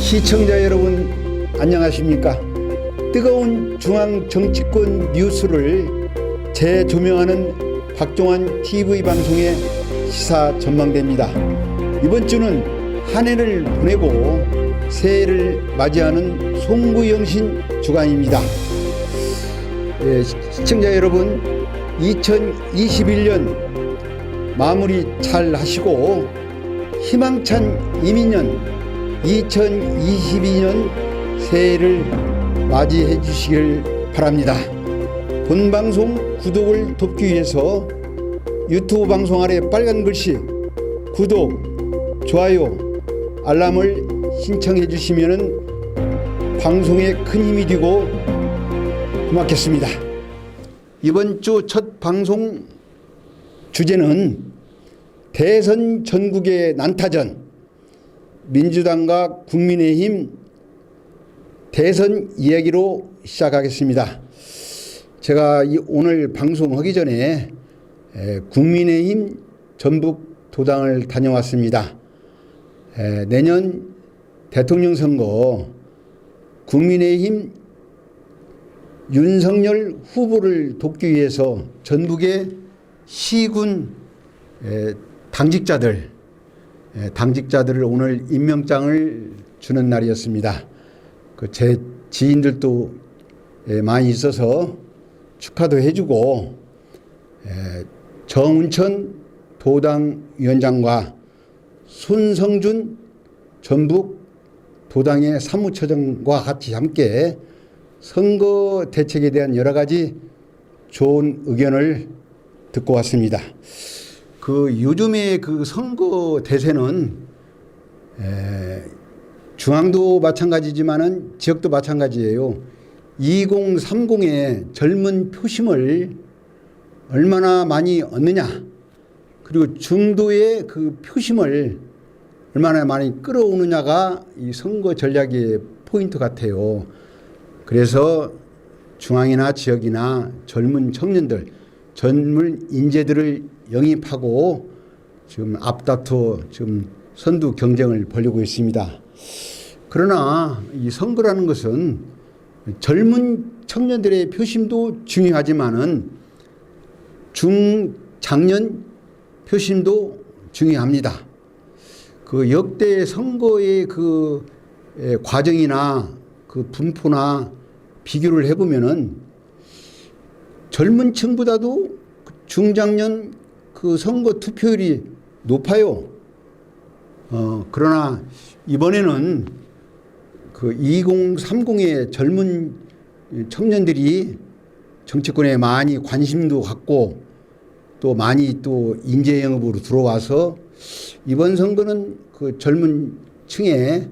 시청자 여러분 안녕하십니까? 뜨거운 중앙 정치권 뉴스를 재조명하는 박종환 TV 방송의 시사 전망대입니다. 이번 주는 한 해를 보내고 새해를 맞이하는 송구영신 주간입니다. 시청자 여러분, 2021년 마무리 잘 하시고 희망찬 이민년 2022년 새해를 맞이해 주시길 바랍니다. 본 방송 구독을 돕기 위해서 유튜브 방송 아래 빨간 글씨 구독, 좋아요, 알람을 신청해 주시면 방송에 큰 힘이 되고 고맙겠습니다. 이번 주 첫 방송 주제는 대선 전국의 난타전, 민주당과 국민의힘 대선 이야기로 시작하겠습니다. 제가 오늘 방송하기 전에 국민의힘 전북 도당을 다녀왔습니다. 내년 대통령 선거 국민의힘 윤석열 후보를 돕기 위해서 전북의 시군 당직자들을 오늘 임명장을 주는 날이었습니다. 제 지인들도 많이 있어서 축하도 해주고, 정운천 도당위원장과 손성준 전북 도당의 사무처장과 같이 함께 선거 대책에 대한 여러 가지 좋은 의견을 듣고 왔습니다. 요즘에 선거 대세는 중앙도 마찬가지지만은 지역도 마찬가지예요. 2030의 젊은 표심을 얼마나 많이 얻느냐, 그리고 중도의 표심을 얼마나 많이 끌어오느냐가 이 선거 전략의 포인트 같아요. 그래서 중앙이나 지역이나 젊은 청년들, 젊은 인재들을 영입하고 지금 앞다투어 지금 선두 경쟁을 벌이고 있습니다. 그러나 이 선거라는 것은 젊은 청년들의 표심도 중요하지만은 중장년 표심도 중요합니다. 역대 선거의 과정이나 분포나 비교를 해보면은 젊은 층보다도 중장년 선거 투표율이 높아요. 그러나 이번에는 2030의 젊은 청년들이 정치권에 많이 관심도 갖고 또 많이 또 인재 영입으로 들어와서 이번 선거는 젊은 층의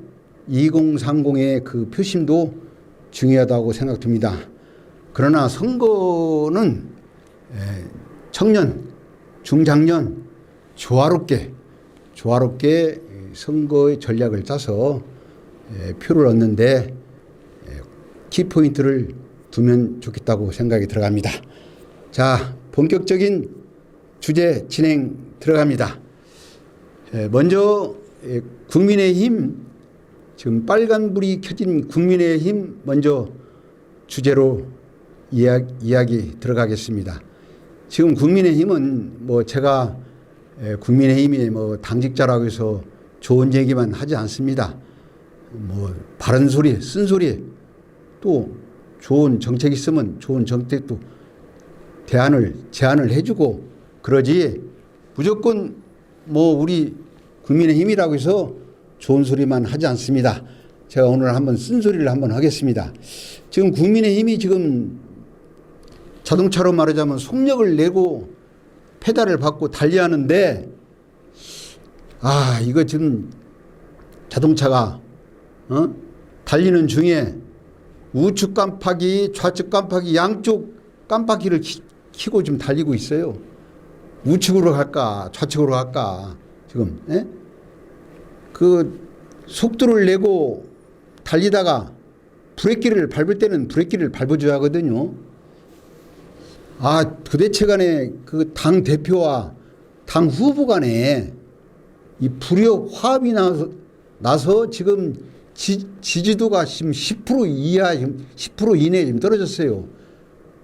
2030의 표심도 중요하다고 생각됩니다. 그러나 선거는 청년, 중장년 조화롭게 선거의 전략을 짜서 표를 얻는데 키포인트를 두면 좋겠다고 생각이 들어갑니다. 자, 본격적인 주제 진행 들어갑니다. 먼저 국민의힘, 지금 빨간불이 켜진 국민의힘 먼저 주제로 이야기 들어가겠습니다. 지금 국민의힘은 제가 국민의힘이 당직자라고 해서 좋은 얘기만 하지 않습니다. 바른 소리, 쓴소리, 또 좋은 정책 있으면 좋은 정책도 제안을 해주고 그러지, 무조건 우리 국민의힘이라고 해서 좋은 소리만 하지 않습니다. 제가 오늘 한번 쓴소리를 한번 하겠습니다. 지금 국민의힘이 지금 자동차로 말하자면 속력을 내고 페달을 밟고 달리하는데, 이거 지금 자동차가 달리는 중에 우측 깜빡이, 좌측 깜빡이, 양쪽 깜빡이를 켜고 지금 달리고 있어요. 우측으로 갈까 좌측으로 갈까 지금 속도를 내고 달리다가 브레이크를 밟을 때는 브레이크를 밟아줘야 하거든요. 도대체 간에 당 대표와 당 후보 간에 이 불역 화합이 나서 지금 지지도가 지금 10% 이하, 10% 이내에 지금 떨어졌어요.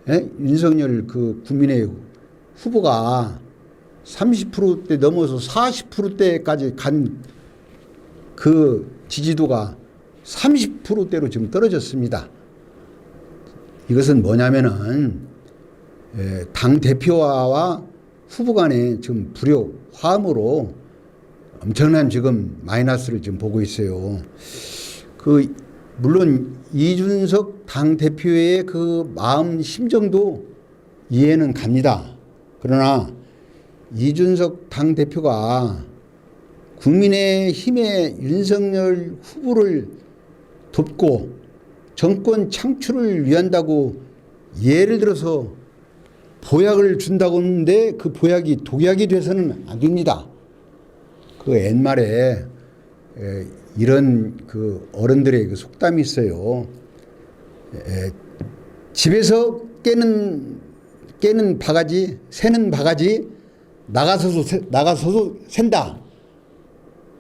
예? 윤석열 그 국민의 후보가 30%대 넘어서 40%대까지 간 그 지지도가 30%대로 지금 떨어졌습니다. 이것은 뭐냐면은 당 대표와 후보 간에 지금 불효 화음으로 엄청난 지금 마이너스를 지금 보고 있어요. 물론 이준석 당 대표의 그 마음 심정도 이해는 갑니다. 그러나 이준석 당 대표가 국민의힘의 윤석열 후보를 돕고 정권 창출을 위한다고 예를 들어서 보약을 준다고 하는데 그 보약이 독약이 돼서는 안 됩니다. 그 옛말에 이런 그 어른들의 그 속담이 있어요. 집에서 깨는 바가지, 새는 바가지, 나가서도 샌다.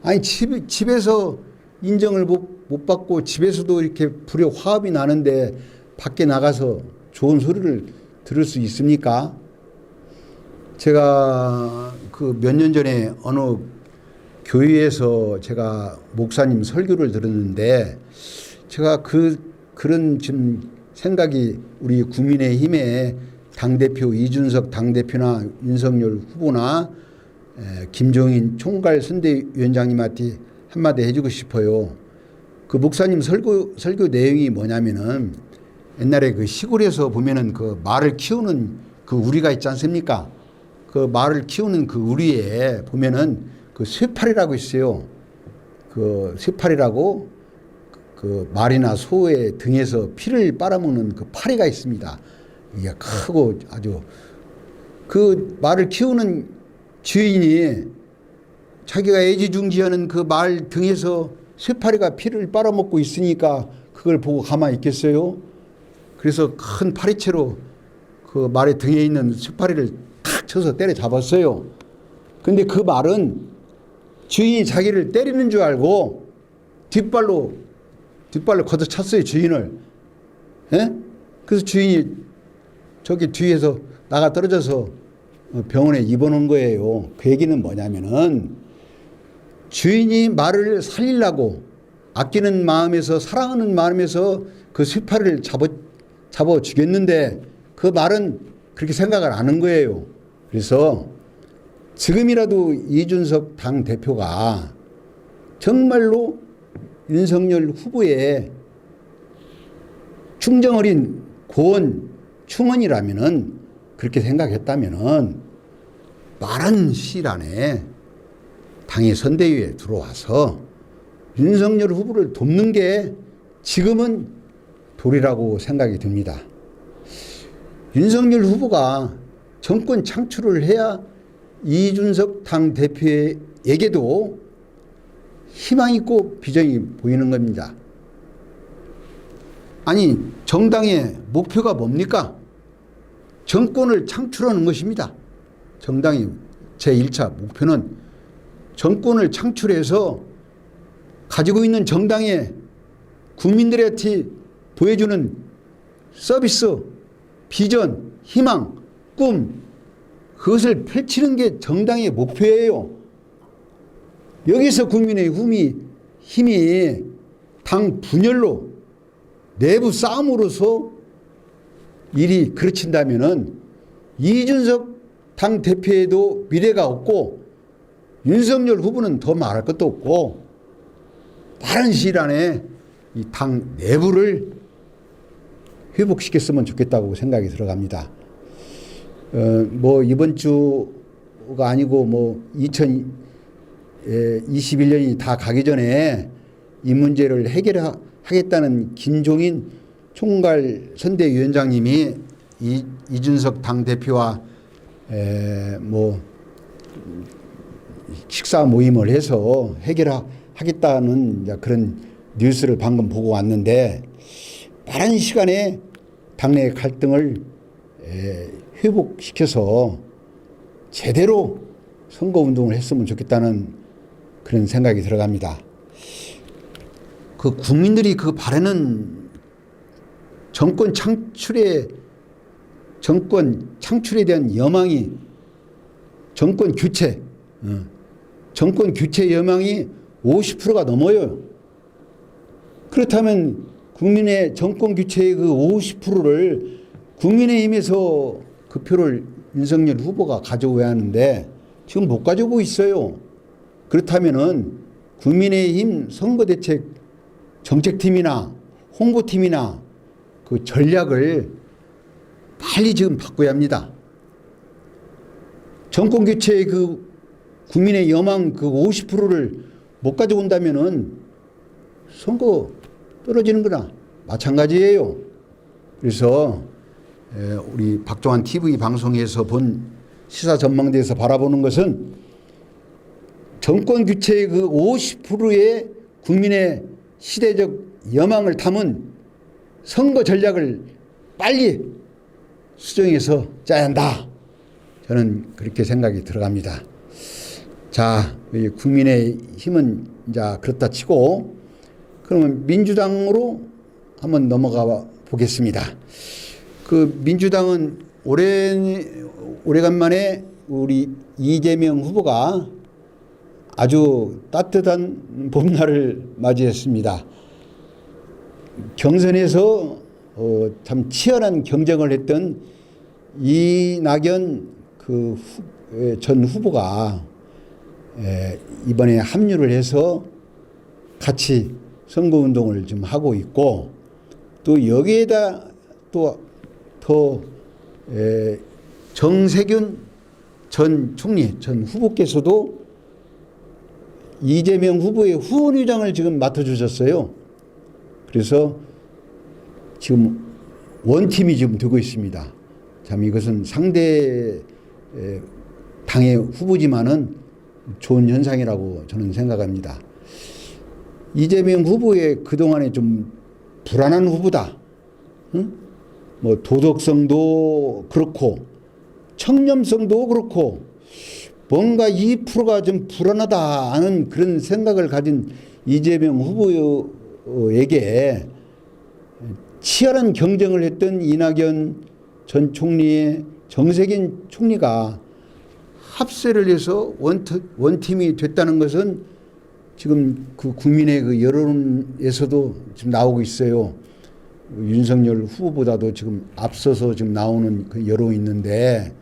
아니, 집에서 인정을 못 받고 집에서도 이렇게 불효 화합이 나는데 밖에 나가서 좋은 소리를 들을 수 있습니까? 제가 그 몇 년 전에 어느 교회에서 제가 목사님 설교를 들었는데 제가 그런 지금 생각이 우리 국민의힘의 당대표 이준석 당대표나 윤석열 후보나 김종인 총괄 선대위원장님한테 한마디 해주고 싶어요. 그 목사님 설교 내용이 뭐냐면은 옛날에 그 시골에서 보면은 그 말을 키우는 그 우리가 있지 않습니까? 그 말을 키우는 그 우리에 보면은 그 쇠팔이라고 있어요. 그 쇠팔이라고 그 말이나 소의 등에서 피를 빨아먹는 그 파리가 있습니다. 이게 크고 아주 그 말을 키우는 주인이 자기가 애지중지하는 그 말 등에서 쇠파리가 피를 빨아먹고 있으니까 그걸 보고 가만히 있겠어요? 그래서 큰 파리채로 그 말의 등에 있는 쇠파리를 탁 쳐서 때려잡았어요. 근데 그 말은 주인이 자기를 때리는 줄 알고 뒷발로 걷어찼어요, 주인을. 예? 그래서 주인이 저기 뒤에서 나가 떨어져서 병원에 입원한 거예요. 그 얘기는 뭐냐면은 주인이 말을 살리려고 아끼는 마음에서 사랑하는 마음에서 그 쇠파리를 잡아 주겠는데 그 말은 그렇게 생각을 안 하는 거예요. 그래서 지금이라도 이준석 당 대표가 정말로 윤석열 후보의 충정 어린 고원 충원이라면은 그렇게 생각했다면은 빠른 시일 안에 당의 선대위에 들어와서 윤석열 후보를 돕는 게 지금은 도리라고 생각이 듭니다. 윤석열 후보가 정권 창출을 해야 이준석 당 대표에게도 희망 있고 비전이 보이는 겁니다. 아니, 정당의 목표가 뭡니까? 정권을 창출하는 것입니다. 정당의 제1차 목표는 정권을 창출해서 가지고 있는 정당의 국민들한테 보여주는 서비스, 비전, 희망, 꿈, 그것을 펼치는 게 정당의 목표예요. 여기서 국민의 힘이 당 분열로 내부 싸움으로서 일이 그르친다면은 이준석 당 대표에도 미래가 없고 윤석열 후보는 더 말할 것도 없고 빠른 시일 안에 이 당 내부를 회복시켰으면 좋겠다고 생각이 들어갑니다. 뭐 이번 주가 아니고 뭐 2021년이 다 가기 전에 이 문제를 해결하겠다는 김종인 총괄 선대위원장님이 이준석 당대표와 뭐 식사 모임을 해서 해결하겠다는 그런 뉴스를 방금 보고 왔는데 빠른 시간에 당내 갈등을 회복시켜서 제대로 선거운동을 했으면 좋겠다는 그런 생각이 들어갑니다. 그 국민들이 그 바라는 정권 창출에 대한 여망이 정권 교체 여망이 50%가 넘어요. 그렇다면 국민의 정권 교체의 그 50%를 국민의힘에서 그 표를 윤석열 후보가 가져와야 하는데 지금 못 가져오고 있어요. 그렇다면은 국민의힘 선거대책 정책팀이나 홍보팀이나 그 전략을 빨리 지금 바꿔야 합니다. 정권 교체의 그 국민의 여망 그 50%를 못 가져온다면은 선거 떨어지는 거나 마찬가지예요. 그래서 우리 박종환 TV 방송에서 본 시사 전망대에서 바라보는 것은 정권 교체의 그 50%의 국민의 시대적 여망을 담은 선거 전략을 빨리 수정해서 짜야 한다. 저는 그렇게 생각이 들어갑니다. 자, 국민의 힘은 이제 그렇다 치고 그러면 민주당으로 한번 넘어가 보겠습니다. 그 민주당은 오래간만에 우리 이재명 후보가 아주 따뜻한 봄날을 맞이했습니다. 경선에서 참 치열한 경쟁을 했던 이낙연 전 후보가 이번에 합류를 해서 같이 선거운동을 좀 하고 있고 또 여기에다 또 더 정세균 전 총리 전 후보께서도 이재명 후보의 후원위장을 지금 맡아주셨어요. 그래서 지금 원팀이 지금 되고 있습니다. 참 이것은 상대 당의 후보지만은 좋은 현상이라고 저는 생각합니다. 이재명 후보의 그동안에 좀 불안한 후보다. 응? 뭐 도덕성도 그렇고 청렴성도 그렇고 뭔가 2%가 좀 불안하다 하는 그런 생각을 가진 이재명 후보에게 치열한 경쟁을 했던 이낙연 전 총리의 정세균 총리가 합세를 해서 원팀이 됐다는 것은 지금 그 국민의 그 여론에서도 지금 나오고 있어요. 윤석열 후보보다도 지금 앞서서 지금 나오는 그 여론이 있는데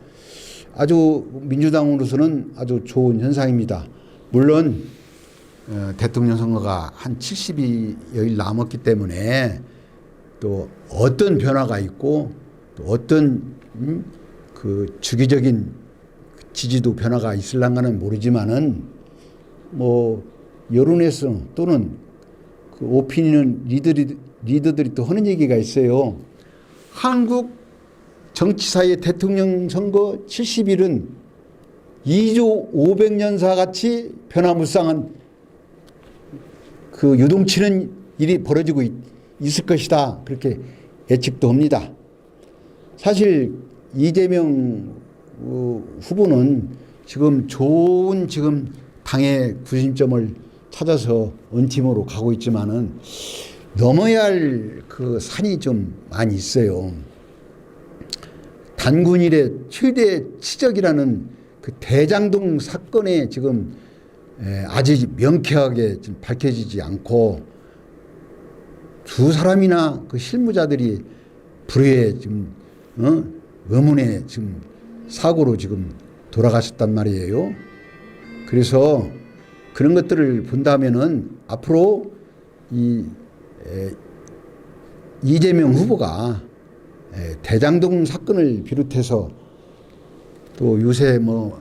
아주 민주당으로서는 아주 좋은 현상입니다. 물론 대통령 선거가 한 70여일 남았기 때문에 또 어떤 변화가 있고 또 어떤 그 주기적인 지지도 변화가 있을랑가는 모르지만은 뭐 여론에서 또는 그 오피니언 리더들이 또 하는 얘기가 있어요. 한국 정치사의 대통령 선거 70일은 2조 500년사 같이 변화무쌍한 그 요동치는 일이 벌어지고 있을 것이다. 그렇게 예측도 합니다. 사실 이재명 후보는 지금 좋은 지금 당의 구심점을 찾아서 원팀으로 가고 있지만은 넘어야 할 그 산이 좀 많이 있어요. 단군 이래 최대 치적이라는 그 대장동 사건에 지금 아직 명쾌하게 지금 밝혀지지 않고 두 사람이나 그 실무자들이 불의의 지금 의문의 지금 사고로 지금 돌아가셨단 말이에요. 그래서 그런 것들을 본다면은 앞으로 이재명 후보가 대장동 사건을 비롯해서 또 요새 뭐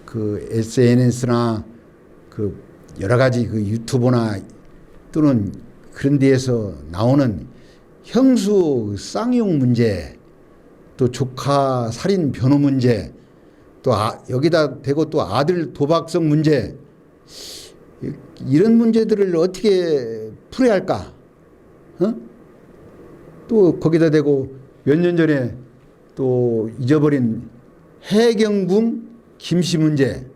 그 SNS나 그 여러 가지 그 유튜브나 또는 그런 데에서 나오는 형수 쌍용 문제, 또 조카 살인 변호 문제, 또 여기다 대고 또 아들 도박성 문제, 이런 문제들을 어떻게 풀어야 할까? 또 거기다 대고 몇 년 전에 또 잊어버린 해경궁 김씨 문제,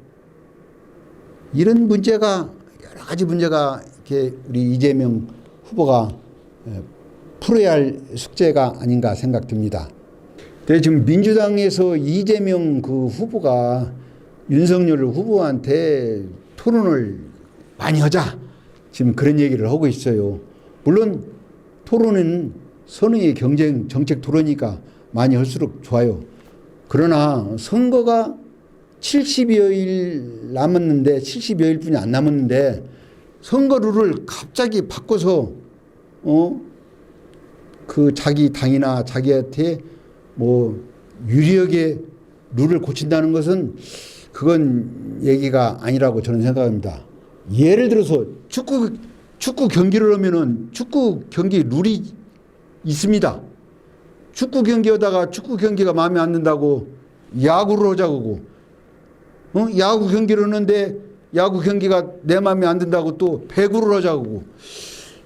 이런 문제가 여러 가지 문제가 게 우리 이재명 후보가 풀어야 할 숙제가 아닌가 생각됩니다. 근데 지금 민주당에서 이재명 그 후보가 윤석열 후보한테 토론을 많이 하자 지금 그런 얘기를 하고 있어요. 물론 토론은 선의의 경쟁 정책 토론이니까 많이 할수록 좋아요. 그러나 선거가 70여일 남았는데 70여일 뿐이 안 남았는데 선거 룰을 갑자기 바꿔서 그 자기 당이나 자기한테 뭐 유리하게 룰을 고친다는 것은 그건 얘기가 아니라고 저는 생각합니다. 예를 들어서 축구 경기를 하면은 축구 경기 룰이 있습니다. 축구 경기하다가 축구 경기가 마음에 안 든다고 야구를 하자고 야구 경기를 하는데 야구 경기가 내 마음에 안 든다고 또 배구를 하자고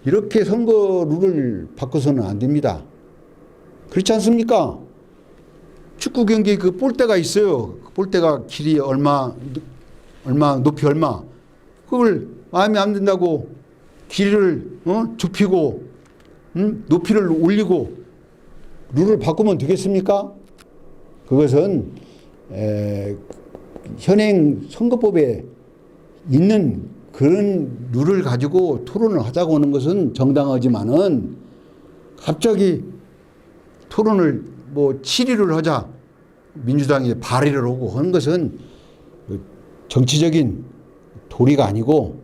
이렇게 선거 룰을 바꿔서는 안 됩니다. 그렇지 않습니까? 축구 경기 그 볼대가 있어요. 그 볼대가 길이 얼마 높이 얼마 그걸 마음에 안 든다고 길이를 좁히고 높이를 올리고 룰을 바꾸면 되겠습니까? 그것은 현행 선거법에 있는 그런 룰을 가지고 토론을 하자고 하는 것은 정당하지만은 갑자기 토론을 뭐 7일을 하자 민주당이 발의를 하고 하는 것은 정치적인 도리가 아니고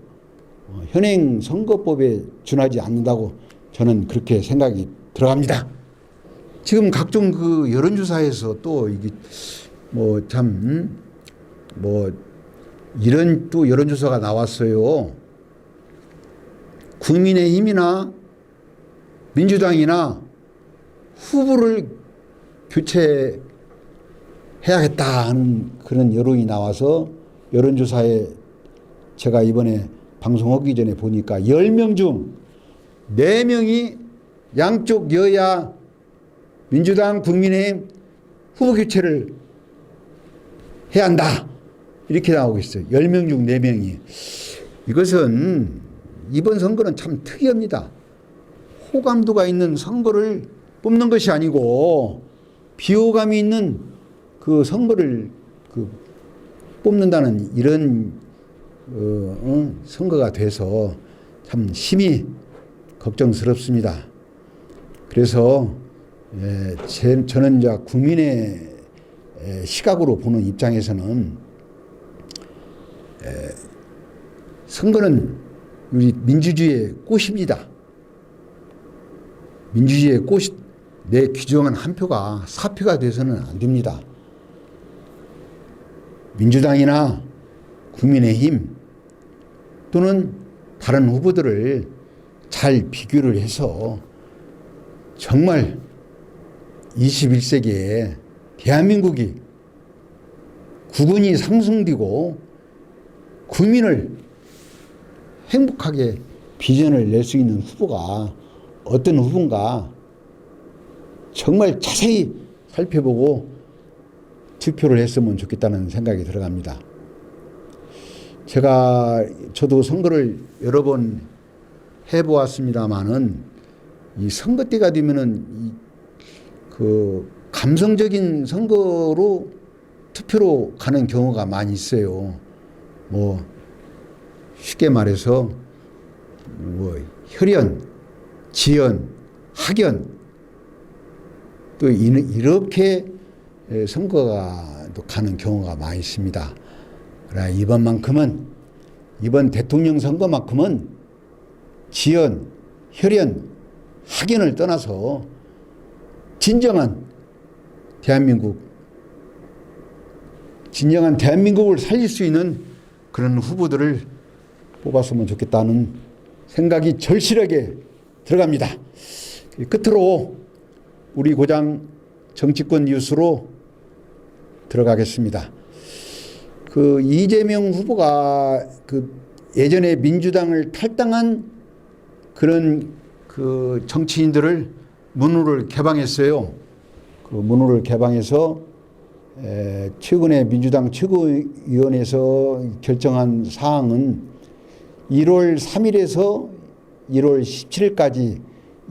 현행 선거법에 준하지 않는다고 저는 그렇게 생각이 들어갑니다. 지금 각종 그 여론조사에서 또 이게 뭐 참 뭐 이런 또 여론조사가 나왔어요. 국민의힘이나 민주당이나 후보를 교체해야겠다는 그런 여론이 나와서 여론조사에 제가 이번에 방송하기 전에 보니까 10명 중 4명이 양쪽 여야 민주당 국민의힘 후보 교체를 해야 한다. 이렇게 나오고 있어요. 10명 중 4명이. 이것은 이번 선거는 참 특이합니다. 호감도가 있는 선거를 뽑는 것이 아니고 비호감이 있는 그 선거를 뽑는다는 이런 선거가 돼서 참 심히 걱정스럽습니다. 그래서 저는 이제 국민의 시각으로 보는 입장에서는 선거는 우리 민주주의의 꽃입니다. 민주주의의 꽃이 내 귀중한 한 표가 사표가 돼서는 안 됩니다. 민주당이나 국민의힘 또는 다른 후보들을 잘 비교를 해서 정말 21세기에 대한민국이 국운이 상승되고 국민을 행복하게 비전을 낼 수 있는 후보가 어떤 후보인가 정말 자세히 살펴보고 투표를 했으면 좋겠다는 생각이 들어갑니다. 저도 선거를 여러 번 해보았습니다만은 이 선거 때가 되면은 그 감성적인 선거로 투표로 가는 경우가 많이 있어요. 뭐 쉽게 말해서 뭐 혈연, 지연, 학연 또 이렇게 선거가 또 가는 경우가 많이 있습니다. 그러나 이번 대통령 선거만큼은 지연, 혈연, 학연을 떠나서 진정한 대한민국을 살릴 수 있는 그런 후보들을 뽑았으면 좋겠다는 생각이 절실하게 들어갑니다. 끝으로 우리 고장 정치권 뉴스로 들어가겠습니다. 그 이재명 후보가 그 예전에 민주당을 탈당한 그런 그 정치인들을 문호를 개방했어요. 그 문호를 개방해서 최근에 민주당 최고위원회에서 결정한 사항은 1월 3일에서 1월 17일까지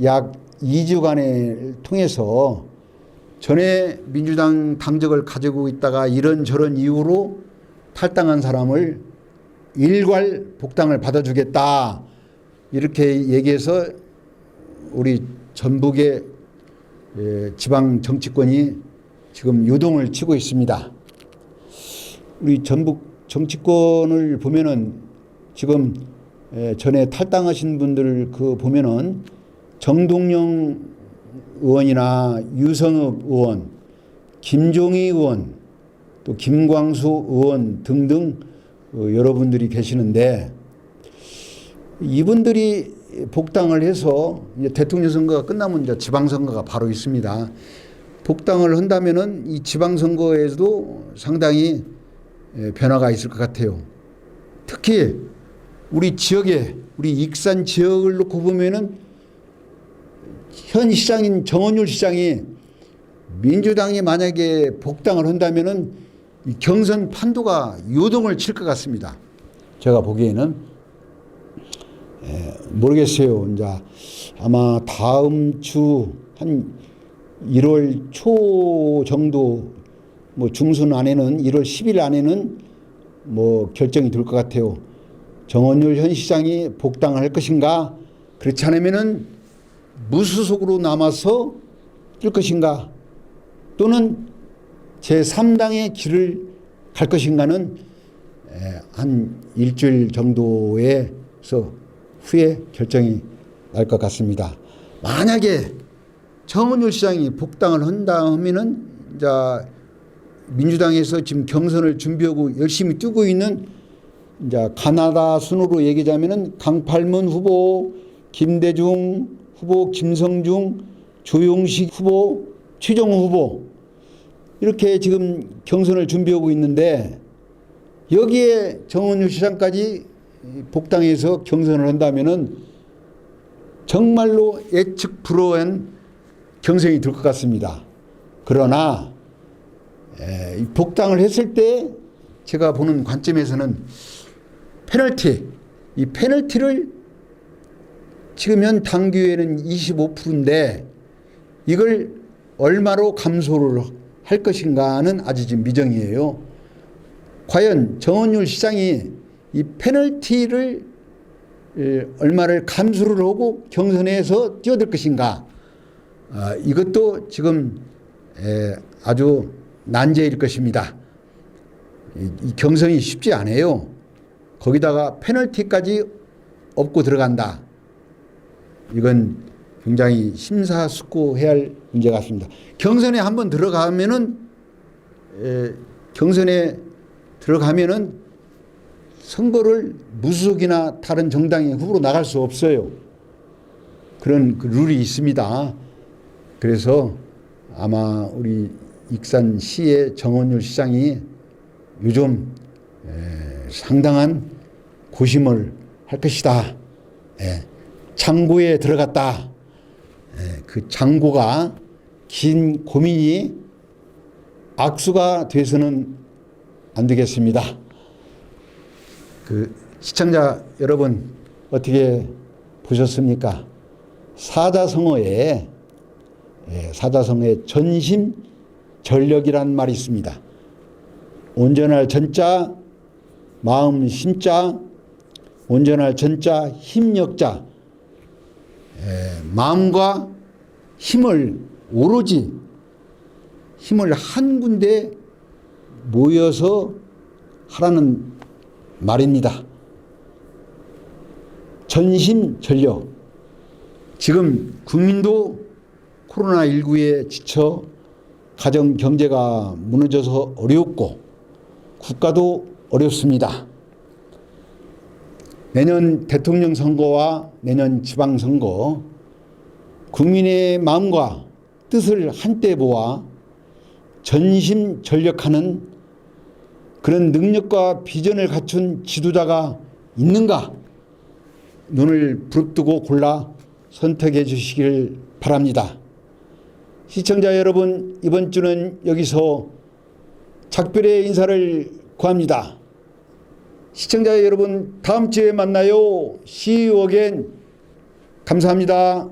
약 2주간을 통해서 전에 민주당 당적을 가지고 있다가 이런저런 이유로 탈당한 사람을 일괄 복당을 받아주겠다, 이렇게 얘기해서 우리 전북의 지방 정치권이 지금 요동을 치고 있습니다. 우리 전북 정치권을 보면은 지금 전에 탈당하신 분들 그 보면은 정동영 의원이나 유성읍 의원, 김종희 의원, 또 김광수 의원 등등 여러분들이 계시는데, 이분들이 복당을 해서 이제 대통령 선거가 끝나면 이제 지방선거가 바로 있습니다. 복당을 한다면은 이 지방선거에서도 상당히 변화가 있을 것 같아요. 특히 우리 지역에, 우리 익산 지역을 놓고 보면은 현 시장인 정원율 시장이 민주당이 만약에 복당을 한다면은 이 경선 판도가 요동을 칠 것 같습니다. 제가 보기에는 모르겠어요. 이제 아마 다음 주 한 1월 초 정도, 뭐 중순 안에는 1월 10일 안에는 뭐 결정이 될 것 같아요. 정원율 현 시장이 복당을 할 것인가, 그렇지 않으면은 무소속으로 남아서 뛸 것인가, 또는 제3당의 길을 갈 것인가는 한 일주일 정도에서 후에 결정이 날 것 같습니다. 만약에 정원율 시장이 복당을 한다 하면은 이제 민주당에서 지금 경선을 준비하고 열심히 뛰고 있는, 이제 가나다 순으로 얘기하자면은 강팔문 후보, 김대중 후보, 김성중, 조용식 후보, 최정호 후보, 이렇게 지금 경선을 준비하고 있는데, 여기에 정원율 시장까지 복당해서 경선을 한다면은 정말로 예측 불허한 경선이 될 것 같습니다. 그러나 복당을 했을 때 제가 보는 관점에서는 페널티, 이 페널티를 지금 현 당규에는 25%인데 이걸 얼마로 감소를 할 것인가는 아직 지금 미정이에요. 과연 정원율 시장이 이 페널티를 얼마를 감수를 하고 경선에서 뛰어들 것인가, 이것도 지금 아주 난제일 것입니다. 이 경선이 쉽지 않아요. 거기다가 페널티까지 업고 들어간다. 이건 굉장히 심사숙고해야 할 문제 같습니다. 경선에 한번 들어가면은 선거를 무소속이나 다른 정당의 후보로 나갈 수 없어요. 그런 그 룰이 있습니다. 그래서 아마 우리 익산시의 정원율 시장이 요즘 상당한 고심을 할 것이다. 장고에 들어갔다. 그 장고가 긴 고민이 악수가 돼서는 안 되겠습니다. 그 시청자 여러분 어떻게 보셨습니까? 사자성어에 전심전력이란 말이 있습니다. 온전할 전자, 마음 심자, 온전할 전자, 힘력자. 마음과 힘을 오로지 힘을 한 군데 모여서 하라는 말입니다. 전심전력. 지금 국민도 코로나19에 지쳐 가정 경제가 무너져서 어렵고 국가도 어렵습니다. 내년 대통령 선거와 내년 지방선거, 국민의 마음과 뜻을 한때 모아 전심전력하는 그런 능력과 비전을 갖춘 지도자가 있는가? 눈을 부릅뜨고 골라 선택해 주시길 바랍니다. 시청자 여러분, 이번 주는 여기서 작별의 인사를 구합니다. 시청자 여러분 다음 주에 만나요. See you again. 감사합니다.